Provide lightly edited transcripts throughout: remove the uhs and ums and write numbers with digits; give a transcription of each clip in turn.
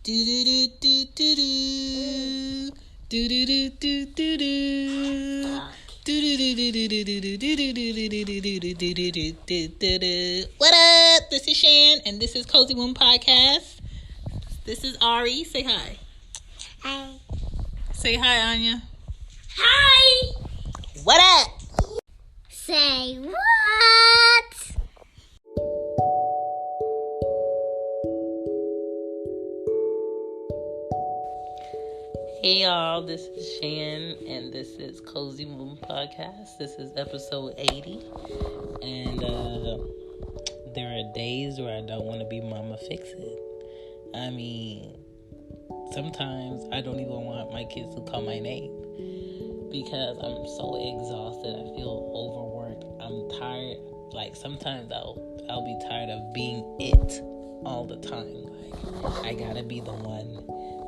Do do do do do do. Do do do do do do. What up? This is Shan, and this is Cozy Womb Podcast. This is Ari. Say hi. Hi. Say hi, Anya. Hi. What up? Say what? Hey y'all, this is Shan, and this is Cozy Womb Podcast. This is episode 80, and there are days where I don't want to be Mama Fix It. I mean, sometimes I don't even want my kids to call my name because I'm so exhausted. I feel overworked. I'm tired. Like, sometimes I'll be tired of being it all the time. Like, I gotta be the one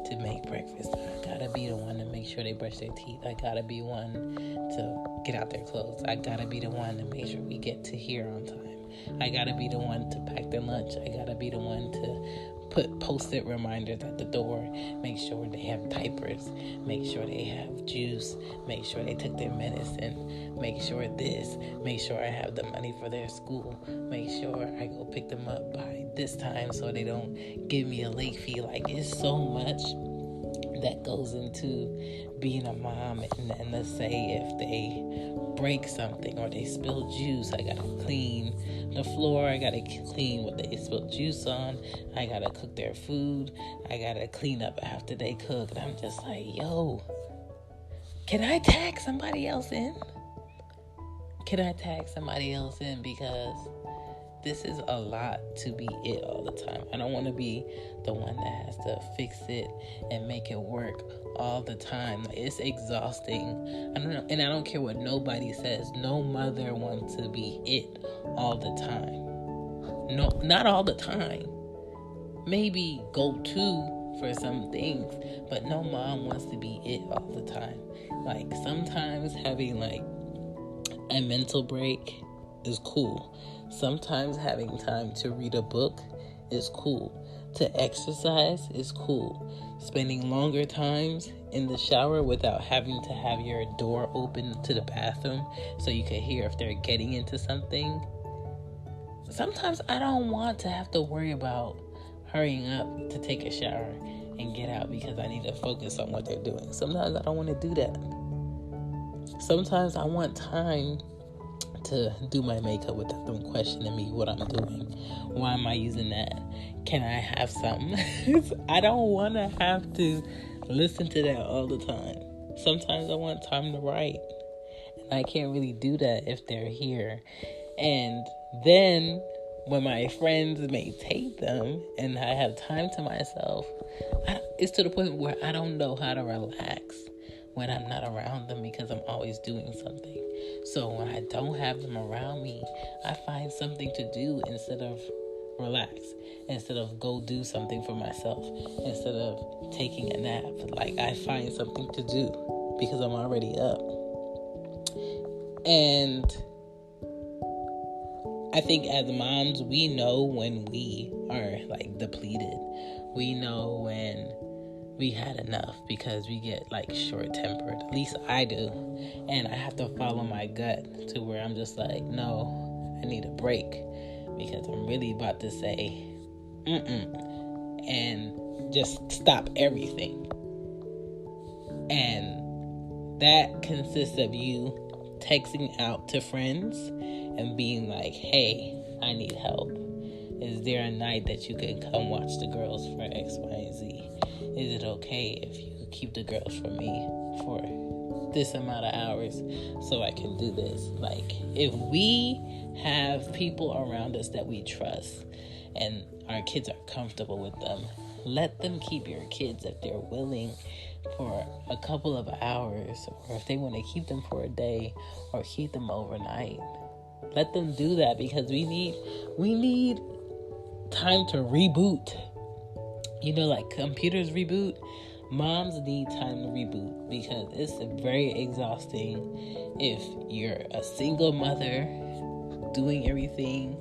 to make breakfast. I gotta be the one to make sure they brush their teeth. I gotta be one to get out their clothes. I gotta be the one to make sure we get to here on time. I gotta be the one to pack their lunch. I gotta be the one to put post-it reminders at the door, make sure they have diapers, make sure they have juice, make sure they took their medicine, make sure this, make sure I have the money for their school, make sure I go pick them up by this time so they don't give me a late fee. Like, it's so much that goes into being a mom. And then let's say if they break something or they spill juice, I gotta clean the floor, I gotta clean what they spilled juice on, I gotta cook their food, I gotta clean up after they cook. And I'm just like, yo, can I tag somebody else in? Because this is a lot to be it all the time. I don't want to be the one that has to fix it and make it work all the time. It's exhausting. I don't know, and I don't care what nobody says. No mother wants to be it all the time. No, not all the time. Maybe go to for some things, but no mom wants to be it all the time. Like, sometimes having like a mental break is cool. Sometimes having time to read a book is cool. To exercise is cool. Spending longer times in the shower without having to have your door open to the bathroom so you can hear if they're getting into something. Sometimes I don't want to have to worry about hurrying up to take a shower and get out because I need to focus on what they're doing. Sometimes I don't want to do that. Sometimes I want time to do my makeup without them questioning me what I'm doing. Why am I using that? Can I have some? I don't want to have to listen to that all the time. Sometimes I want time to write, and I can't really do that if they're here. And then when my friends may take them and I have time to myself, it's to the point where I don't know how to relax when I'm not around them because I'm always doing something. So when I don't have them around me, I find something to do instead of relax, instead of go do something for myself, instead of taking a nap. Like, I find something to do because I'm already up. And I think as moms, we know when we are like depleted. We know when we had enough because we get like short-tempered. At least I do. And I have to follow my gut to where I'm just like, no, I need a break because I'm really about to say and just stop everything. And that consists of you texting out to friends and being like, hey, I need help. Is there a night that you can come watch the girls for X, Y, and Z? Is it okay if you keep the girls for me for this amount of hours so I can do this? Like, if we have people around us that we trust and our kids are comfortable with them, let them keep your kids if they're willing for a couple of hours, or if they want to keep them for a day or keep them overnight. Let them do that because we need time to reboot. You know, like computers reboot. Moms need time to reboot because it's very exhausting if you're a single mother doing everything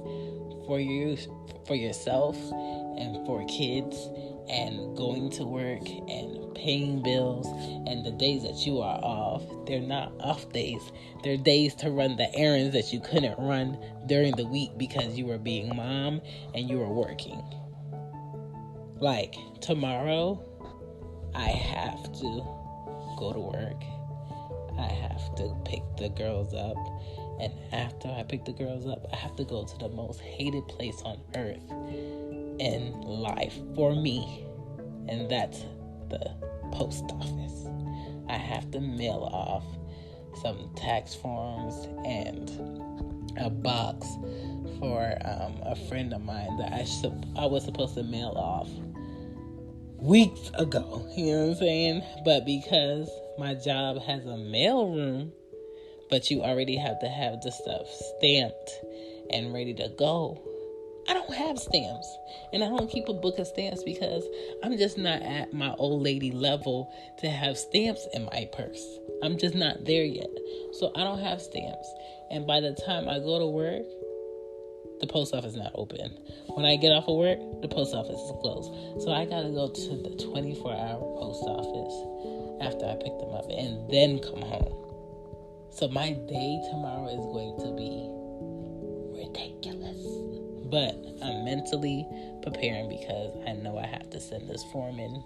for you, for yourself and for kids, and going to work and paying bills, and the days that you are off, they're not off days. They're days to run the errands that you couldn't run during the week because you were being mom and you were working. Like tomorrow, I have to go to work. I have to pick the girls up. And after I pick the girls up, I have to go to the most hated place on earth in life for me. And that's the post office. I have to mail off some tax forms and a box for a friend of mine that I was supposed to mail off weeks ago. You know what I'm saying? But because my job has a mail room, but you already have to have the stuff stamped and ready to go, I don't have stamps. And I don't keep a book of stamps because I'm just not at my old lady level to have stamps in my purse. I'm just not there yet. So I don't have stamps. And by the time I go to work, the post office is not open. When I get off of work, the post office is closed. So I gotta go to the 24-hour post office after I pick them up and then come home. So my day tomorrow is going to be ridiculous. But I'm mentally preparing because I know I have to send this form in.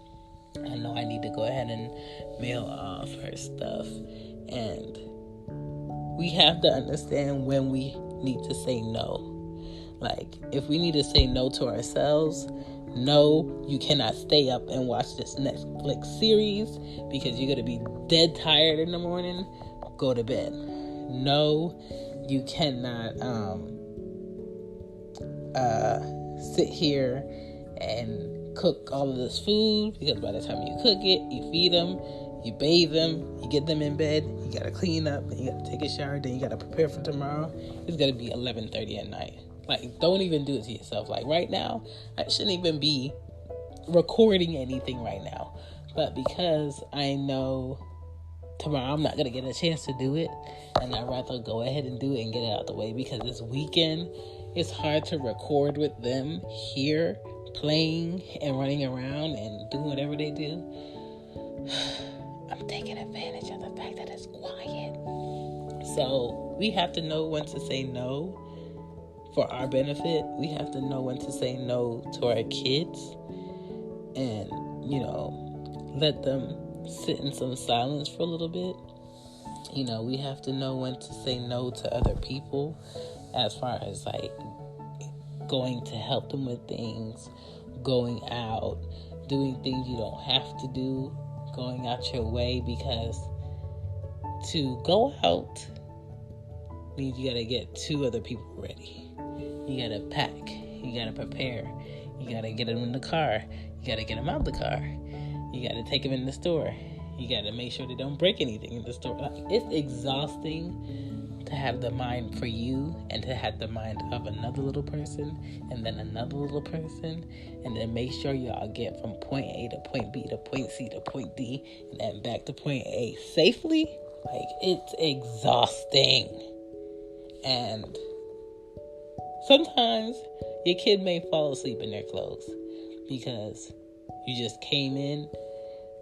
I know I need to go ahead and mail off her stuff. And we have to understand when we need to say no. Like, if we need to say no to ourselves, no, you cannot stay up and watch this Netflix series because you're going to be dead tired in the morning. Go to bed. No, you cannot sit here and cook all of this food because by the time you cook it, you feed them, you bathe them, you get them in bed, you got to clean up, then you got to take a shower, then you got to prepare for tomorrow. It's going to be 11:30 at night. Like, don't even do it to yourself. Like, right now, I shouldn't even be recording anything right now. But because I know tomorrow I'm not going to get a chance to do it, and I'd rather go ahead and do it and get it out the way, because this weekend, it's hard to record with them here, playing and running around and doing whatever they do. I'm taking advantage of the fact that it's quiet. So we have to know when to say no for our benefit. We have to know when to say no to our kids and, let them sit in some silence for a little bit. We have to know when to say no to other people as far as like going to help them with things, going out, doing things you don't have to do, going out your way, because to go out means you gotta get 2 other people ready. You gotta pack, you gotta prepare, you gotta get them in the car, you gotta get them out the car, you gotta take them in the store, you gotta make sure they don't break anything in the store. Like, it's exhausting to have the mind for you and to have the mind of another little person and then another little person, and then make sure y'all get from point A to point B to point C to point D and then back to point A safely. Like, it's exhausting. And sometimes your kid may fall asleep in their clothes because you just came in,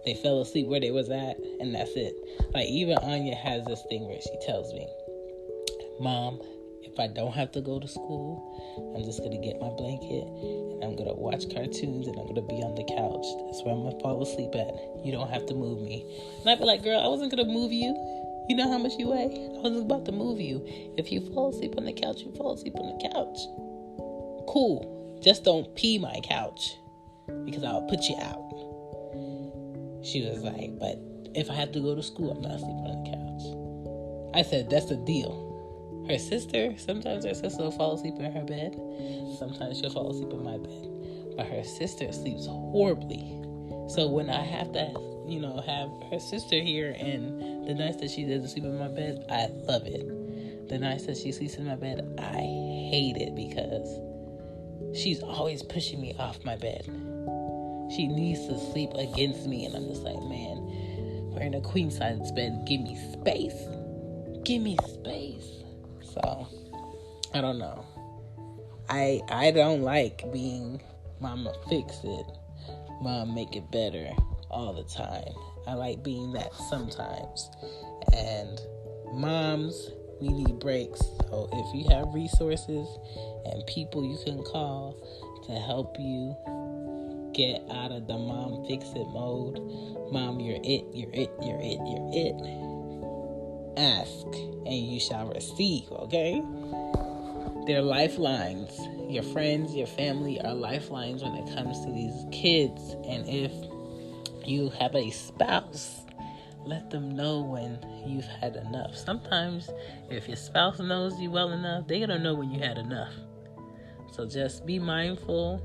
they fell asleep where they was at, and that's it. Like, even Anya has this thing where she tells me, Mom, if I don't have to go to school, I'm just going to get my blanket and I'm going to watch cartoons and I'm going to be on the couch. That's where I'm going to fall asleep at. You don't have to move me. And I'd be like, girl, I wasn't going to move you. You know how much you weigh? I wasn't about to move you. If you fall asleep on the couch, you fall asleep on the couch. Cool. Just don't pee my couch because I'll put you out. She was like, but if I have to go to school, I'm not sleeping on the couch. I said, that's the deal. Her sister, sometimes her sister will fall asleep in her bed. Sometimes she'll fall asleep in my bed. But her sister sleeps horribly. So when I have to, have her sister here, and the nights that she doesn't sleep in my bed, I love it. The nights that she sleeps in my bed, I hate it because she's always pushing me off my bed. She needs to sleep against me, and I'm just like, man, we're in a queen size bed. Give me space. Give me space. So, I don't know. I don't like being mama fix it. Mom, make it better all the time. I like being that sometimes. And moms, we need breaks. So if you have resources and people you can call to help you get out of the mom fix it mode, mom, you're it, you're it, you're it, you're it. Ask and you shall receive, okay? They're lifelines. Your friends, your family are lifelines when it comes to these kids. And if you have a spouse, let them know when you've had enough. Sometimes if your spouse knows you well enough, they're going to know when you had enough. So just be mindful,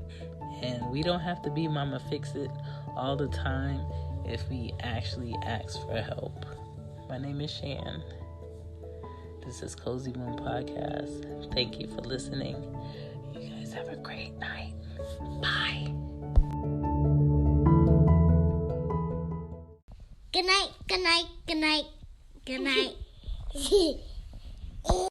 and we don't have to be mama fix it all the time if we actually ask for help. My name is Shan. This is Cozy Moon Podcast. Thank you for listening. You guys have a great night. Bye. Good night, good night, good night, good night.